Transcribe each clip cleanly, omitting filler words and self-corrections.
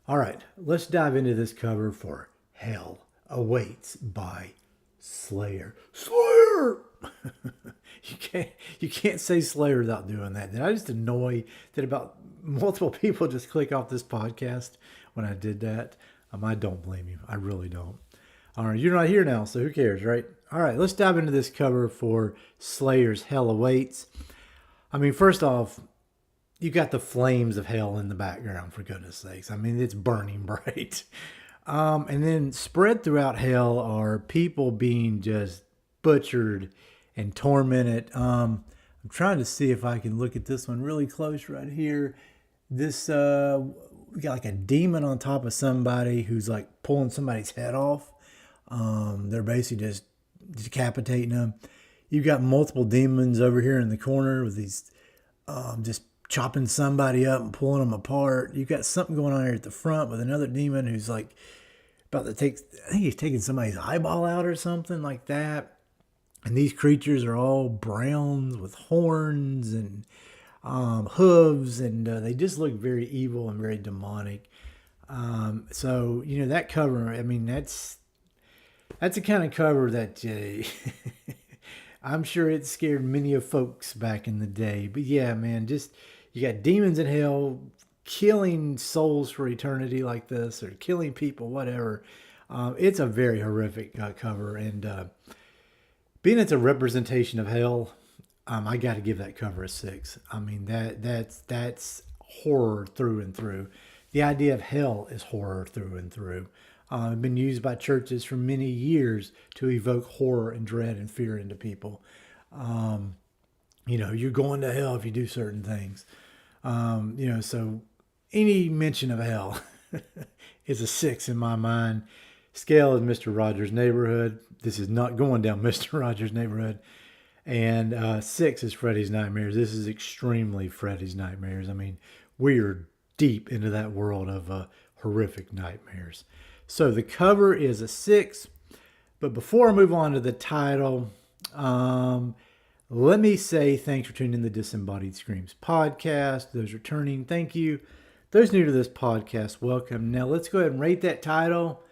All right, let's dive into this cover for Hell Awaits by Slayer. Slayer! you can't you can't say Slayer without doing that. Did I just annoy that about multiple people just click off this podcast when I did that? I don't blame you. I really don't. All right, you're not here now, so who cares, right? All right, let's dive into this cover for Slayer's Hell Awaits. I mean, first off, you got the flames of hell in the background, for goodness sakes. I mean, it's burning bright. And then spread throughout hell are people being just butchered and tormented. I'm trying to see if I can look at this one really close right here. This, we got like a demon on top of somebody who's like pulling somebody's head off. They're basically just decapitating them. You've got multiple demons over here in the corner with these just chopping somebody up and pulling them apart. You've got something going on here at the front with another demon who's like about to take, I think he's taking somebody's eyeball out or something like that. And these creatures are all browns with horns and hooves, and they just look very evil and very demonic. So, you know, that cover, I mean, that's the kind of cover that I'm sure it scared many of folks back in the day. But yeah, man, just you got demons in hell killing souls for eternity like this, or killing people, whatever. It's a very horrific cover, and being it's a representation of hell, I got to give that cover a 6. I mean that's horror through and through. The idea of hell is horror through and through. It's been used by churches for many years to evoke horror and dread and fear into people. You know, you're going to hell if you do certain things. You know, so any mention of hell is a 6 in my mind. Scale is Mr. Rogers' Neighborhood. This is not going down Mr. Rogers' Neighborhood. And 6 is Freddy's Nightmares. This is extremely Freddy's Nightmares. I mean, we are deep into that world of horrific nightmares. So the cover is a 6. But before I move on to the title, let me say thanks for tuning in to the Disembodied Screams podcast. Those returning, thank you. Those new to this podcast, welcome. Now let's go ahead and rate that title.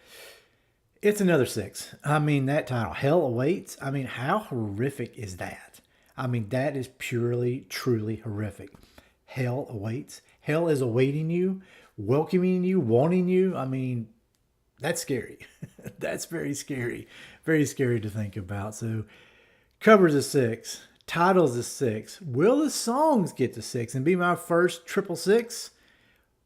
It's another 6. I mean, that title, Hell Awaits. I mean, how horrific is that? I mean, that is purely, truly horrific. Hell awaits. Hell is awaiting you, welcoming you, wanting you. I mean, that's scary. That's very scary. Very scary to think about. So, cover's a 6. Title's a 6. Will the songs get to 6 and be my first triple 6?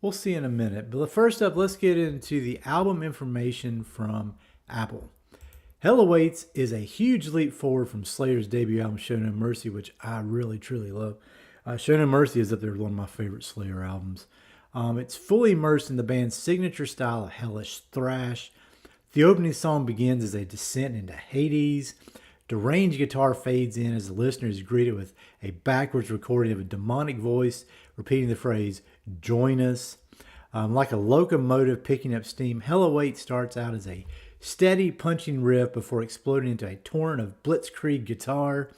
We'll see in a minute. But first up, let's get into the album information from Apple. Hell Awaits is a huge leap forward from Slayer's debut album, Show No Mercy, which I really, truly love. Show No Mercy is up there with one of my favorite Slayer albums. It's fully immersed in the band's signature style of hellish thrash. The opening song begins as a descent into Hades. Deranged guitar fades in as the listener is greeted with a backwards recording of a demonic voice repeating the phrase, "Join us." Like a locomotive picking up steam, Hell Awaits starts out as a steady punching riff before exploding into a torrent of blitzkrieg guitar.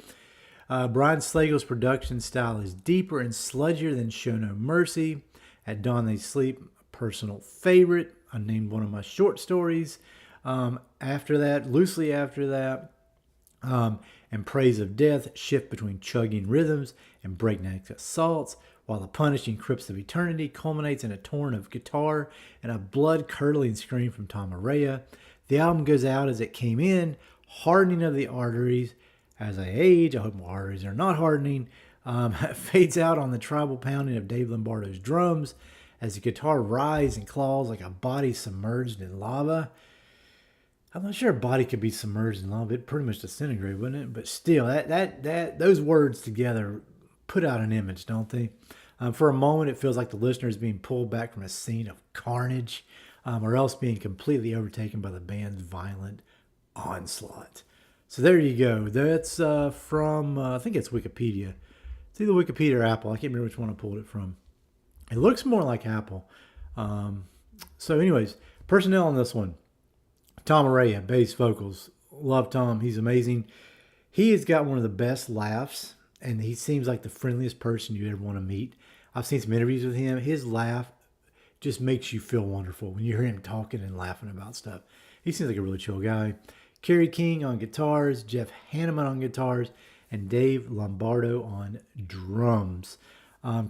Brian Slagle's production style is deeper and sludgier than Show No Mercy. At Dawn They Sleep, a personal favorite. I named one of my short stories. Loosely after that, and Praise of Death shift between chugging rhythms and breakneck assaults, while the punishing crypts of eternity culminates in a torrent of guitar and a blood-curdling scream from Tom Araya. The album goes out as it came in, hardening of the arteries. As I age, I hope my arteries are not hardening. It fades out on the tribal pounding of Dave Lombardo's drums as the guitar writhes and claws like a body submerged in lava. I'm not sure a body could be submerged in lava. It'd pretty much disintegrate, wouldn't it? But still, those words together put out an image, don't they? For a moment, it feels like the listener is being pulled back from a scene of carnage, or else being completely overtaken by the band's violent onslaught. So there you go. That's from, I think it's Wikipedia. It's either Wikipedia or Apple. I can't remember which one I pulled it from. It looks more like Apple. So anyways, personnel on this one. Tom Araya, bass vocals. Love Tom. He's amazing. He has got one of the best laughs, and he seems like the friendliest person you ever want to meet. I've seen some interviews with him. His laugh just makes you feel wonderful when you hear him talking and laughing about stuff. He seems like a really chill guy. Kerry King on guitars, Jeff Hanneman on guitars, and Dave Lombardo on drums.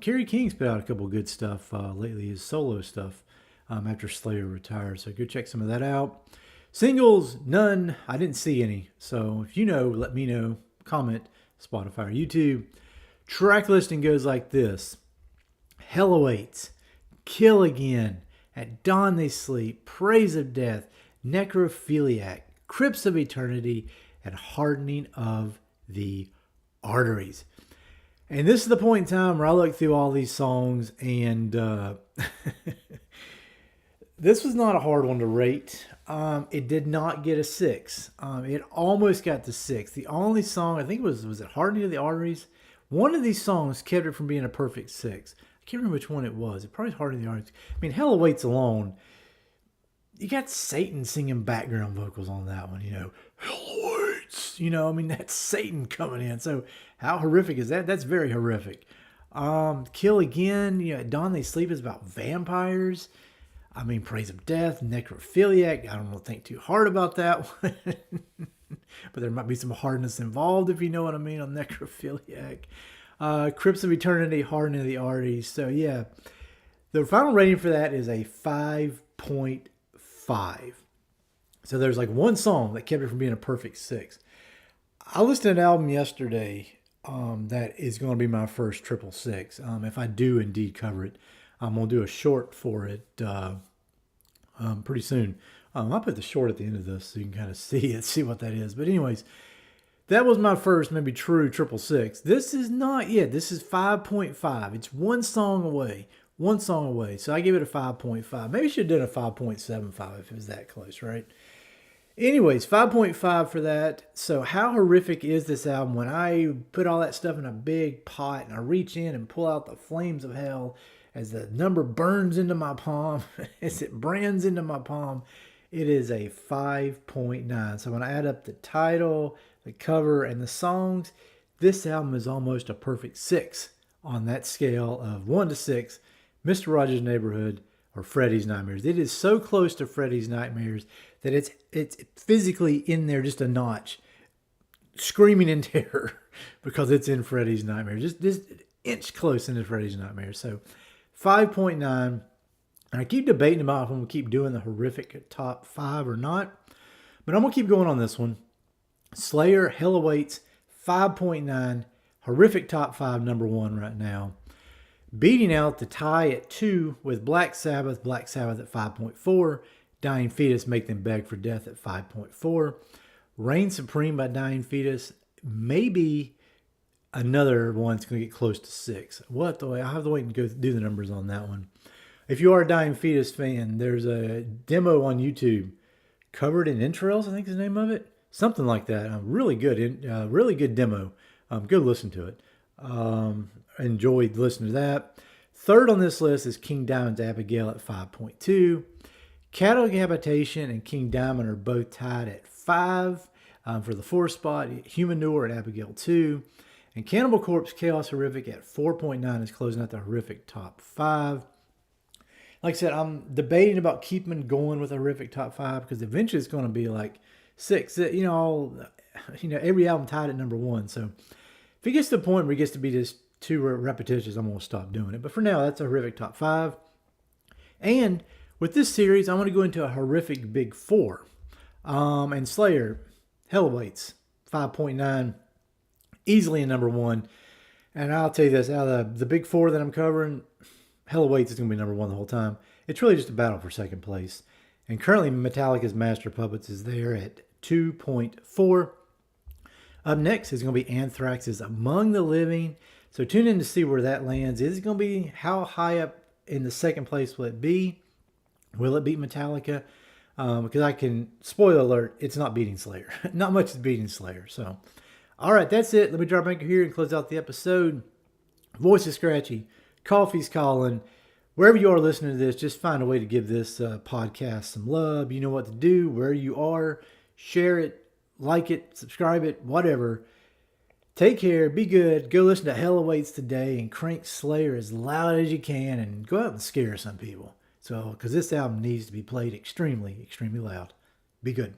Kerry King's put out a couple good stuff lately, his solo stuff, after Slayer retired. So go check some of that out. Singles, none. I didn't see any. So if you know, let me know. Comment, Spotify or YouTube. Track listing goes like this. Hell Awaits, Kill Again, At Dawn They Sleep, Praise of Death, Necrophiliac, Crypts of Eternity, and Hardening of the Arteries. And this is the point in time where I look through all these songs, and this was not a hard one to rate. It did not get a 6. It almost got to 6. The only song, I think was it Hardening of the Arteries? One of these songs kept it from being a perfect 6. I can't remember which one it was. It probably Hardening of the Arteries. I mean, Hell Awaits alone, you got Satan singing background vocals on that one, Hell Awaits, I mean, that's Satan coming in. So how horrific is that? That's very horrific. Kill Again, At Dawn They Sleep is about vampires. I mean, Praise of Death, Necrophiliac. I don't want to think too hard about that one. But there might be some hardness involved, if you know what I mean, on Necrophiliac. Crypts of Eternity, Hardening of the Arteries. So, yeah. The final rating for that is a 5.5. So there's like one song that kept it from being a perfect 6. I listened to an album yesterday that is going to be my first 666. If I do indeed cover it, I'm going to do a short for it pretty soon. I'll put the short at the end of this so you can kind of see what that is. But anyways, that was my first maybe true 666. This is not yet. This is 5.5. It's one song away. So I give it a 5.5. Maybe I should have done a 5.75 if it was that close, right? Anyways, 5.5 for that. So how horrific is this album when I put all that stuff in a big pot and I reach in and pull out the flames of hell as the number burns into my palm, as it brands into my palm? It is a 5.9. So when I add up the title, the cover, and the songs, this album is almost a perfect 6 on that scale of 1 to 6. Mr. Rogers' Neighborhood or Freddy's Nightmares. It is so close to Freddy's Nightmares that it's physically in there just a notch, screaming in terror because it's in Freddy's Nightmares. Just an inch close into Freddy's Nightmares. So 5.9. And I keep debating about if I'm going to keep doing the horrific top 5 or not. But I'm going to keep going on this one. Slayer, Hell Awaits, 5.9. Horrific top 5, number 1 right now. Beating out the tie at 2 with Black Sabbath at 5.4. Dying Fetus, Make Them Beg for Death at 5.4. Reign Supreme by Dying Fetus. Maybe another one's going to get close to 6. I'll have to wait and go do the numbers on that one. If you are a Dying Fetus fan, there's a demo on YouTube, Covered in Entrails, I think is the name of it. Something like that. Really good demo. Go listen to it. Enjoyed listening to that. Third on this list is King Diamond's Abigail at 5.2. Cattle Habitation and King Diamond are both tied at 5 for the 4th spot. Humanure at Abigail 2. And Cannibal Corpse Chaos Horrific at 4.9 is closing out the horrific top 5. Like I said, I'm debating about keeping going with a horrific top 5 because eventually it's going to be like 6. Every album tied at number 1. So if it gets to the point where it gets to be just too repetitious, I'm going to stop doing it. But for now, that's a horrific top 5. And with this series, I'm going to go into a horrific big 4. And Slayer, Hell Awaits, 5.9, easily in number 1. And I'll tell you this, out of the big 4 that I'm covering, Hell Awaits is going to be number 1 the whole time. It's really just a battle for second place. And currently, Metallica's Master of Puppets is there at 2.4. Up next is going to be Anthrax's Among the Living. So tune in to see where that lands. Is it going to be, how high up in the second place will it be? Will it beat Metallica? Because I can, spoiler alert, it's not beating Slayer. Not much is beating Slayer. So, all right, that's it. Let me drop anchor here and close out the episode. Voice is scratchy. Coffee's calling. Wherever you are listening to this, just find a way to give this podcast some love. You know what to do. Where you are, share it, like it, subscribe it, whatever. Take care. Be good. Go listen to Hell Awaits today and crank Slayer as loud as you can and go out and scare some people. So, because this album needs to be played extremely, extremely loud. Be good.